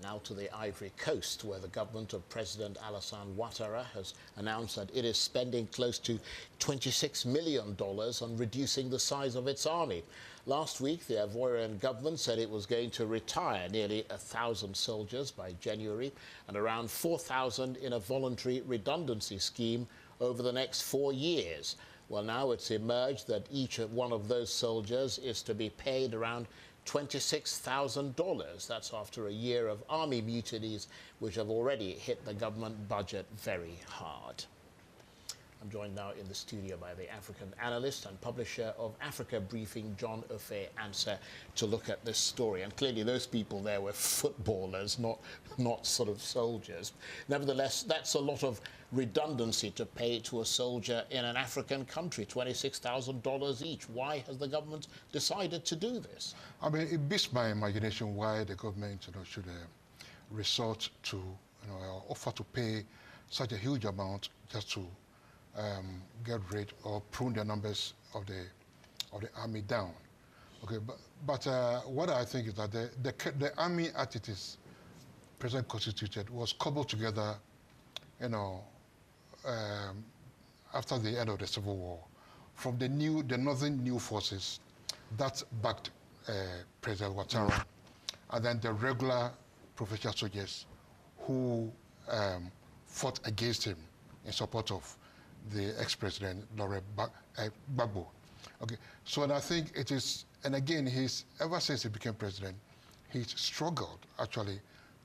Now to the Ivory Coast, where the government of President Alassane Ouattara has announced that it is spending close to $26 million on reducing the size of its army. Last week, the Ivorian government said it was going to retire nearly 1,000 soldiers by January and around 4,000 in a voluntary redundancy scheme over the next 4 years. Well, now it's emerged that each one of those soldiers is to be paid around $26,000. That's after a year of army mutinies, which have already hit the government budget very hard. I'm joined now in the studio by the African analyst and publisher of Africa Briefing, John Ofe-Ansah, to look at this story. And clearly those people there were footballers, not sort of soldiers. Nevertheless, that's a lot of redundancy to pay to a soldier in an African country, $26,000 each. Why has the government decided to do this? I mean, it beats my imagination why the government should resort to offer to pay such a huge amount just to get rid or prune the numbers of the army down. Okay, but what I think is that the army as it is present constituted was cobbled together, after the end of the Civil War, from the Northern New Forces that backed President Ouattara, and then the regular professional soldiers who fought against him in support of the ex-president Laurent Gbagbo. Okay, so and I think it is, and again, ever since he became president, he's struggled actually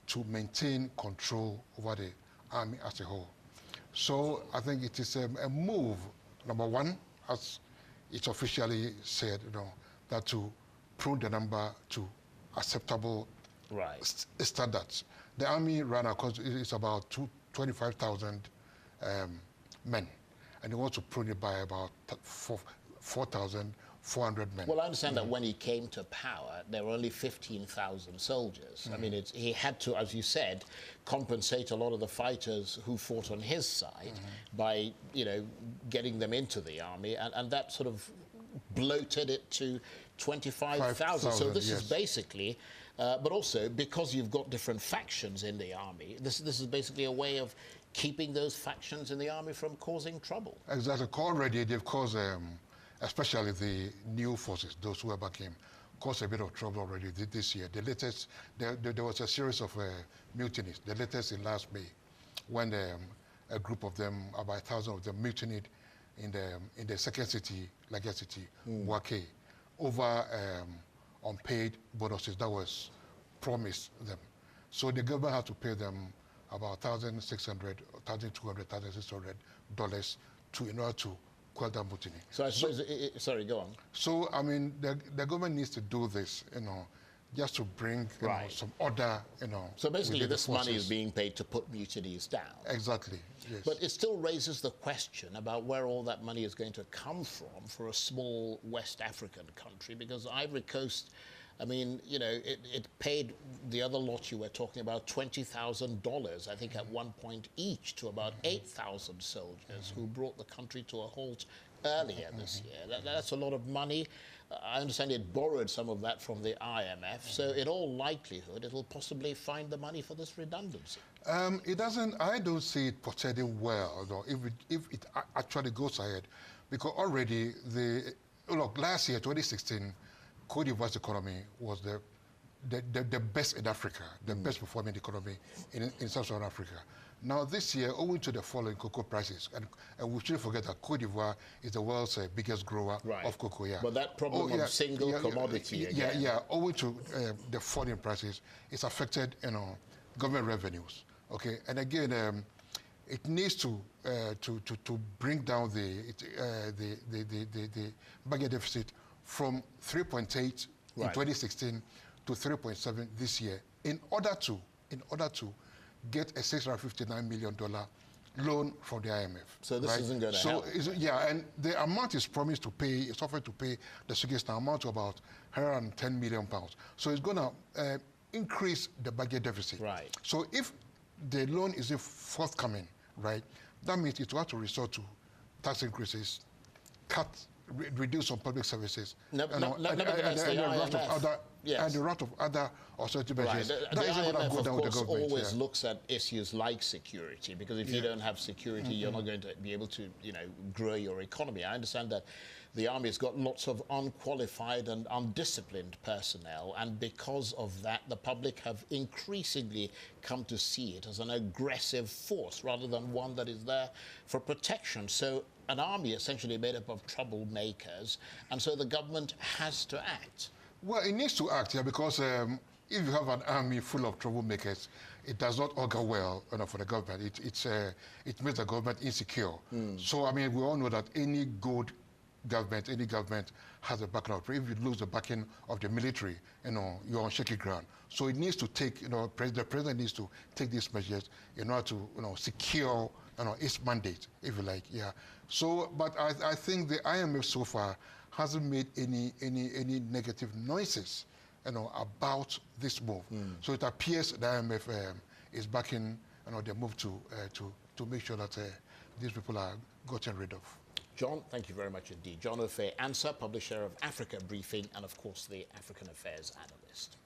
to maintain control over the army as a whole. So I think it is a move, number one, as it's officially said, that to prune the number to acceptable standards. The army ran across, it's about 25,000 men, and he wants to prune it by about 4,400 men. Well, I understand that when he came to power, there were only 15,000 soldiers. I mean, he had to, as you said, compensate a lot of the fighters who fought on his side by, getting them into the army, and that sort of bloated it to 25,000. So this is basically, but also because you've got different factions in the army, this is basically a way of keeping those factions in the army from causing trouble. Exactly. Already they've caused, especially the new forces, those who are back in, caused a bit of trouble already this year. The latest, there was a series of mutinies. The latest in last May, when a group of them, about 1,000 of them, mutinied in the second city, Lagos city, Wake, over unpaid bonuses that was promised them. So the government had to pay them about $1,600, $1,200, $1,600 in order to quell that mutiny. So I suppose, sorry, go on. So I mean, the government needs to do this, just to bring some order, So basically, this money is being paid to put mutinies down. Exactly. Yes. But it still raises the question about where all that money is going to come from for a small West African country, because Ivory Coast, I mean, it paid the other lot you were talking about $20,000, I think, at one point each, to about 8,000 soldiers who brought the country to a halt earlier this year. That's a lot of money. I understand it borrowed some of that from the IMF, so in all likelihood, it'll possibly find the money for this redundancy. It doesn't, I don't see it portending well, though, if it actually goes ahead, because already last year, 2016, Cote d'Ivoire's economy was the best in Africa, the best performing economy in Sub-Saharan Africa. Now this year, owing to the fall in cocoa prices, and we shouldn't forget that Cote d'Ivoire is the world's biggest grower of cocoa. Yeah. But that problem of single commodity again. Owing to the fall in prices, it's affected government revenues. Okay, and again, it needs to bring down the budget deficit from 3.8 in 2016 to 3.7 this year, in order to get a $659 million loan from the IMF. So this isn't going to help. And the amount is promised to pay, it's offered to pay the Sudan amount to about £110 million. So it's going to increase the budget deficit. Right. So if the loan isn't forthcoming, that means it will have to resort to tax increases, cut reduce some public services. Nevertheless, the IMF, And the wrath of other austerity measures. Right. The IMF, of course, always looks at issues like security, because if you don't have security, you're not going to be able to, grow your economy. I understand that the army has got lots of unqualified and undisciplined personnel, and because of that, the public have increasingly come to see it as an aggressive force rather than one that is there for protection. So an army essentially made up of troublemakers, and so the government has to act. Well, it needs to act, because if you have an army full of troublemakers, it does not augur well for the government. It makes the government insecure. So, I mean, we all know that any good government, any government has a backing of. If you lose the backing of the military, you're on shaky ground. So it needs to take, the president needs to take these measures in order to, secure, its mandate, if you like, So, but I think the IMF so far hasn't made any negative noises, about this move. So it appears the IMF is backing, the move to make sure that these people are gotten rid of. John, thank you very much indeed. John Ofe Ansah, publisher of Africa Briefing and, of course, the African Affairs analyst.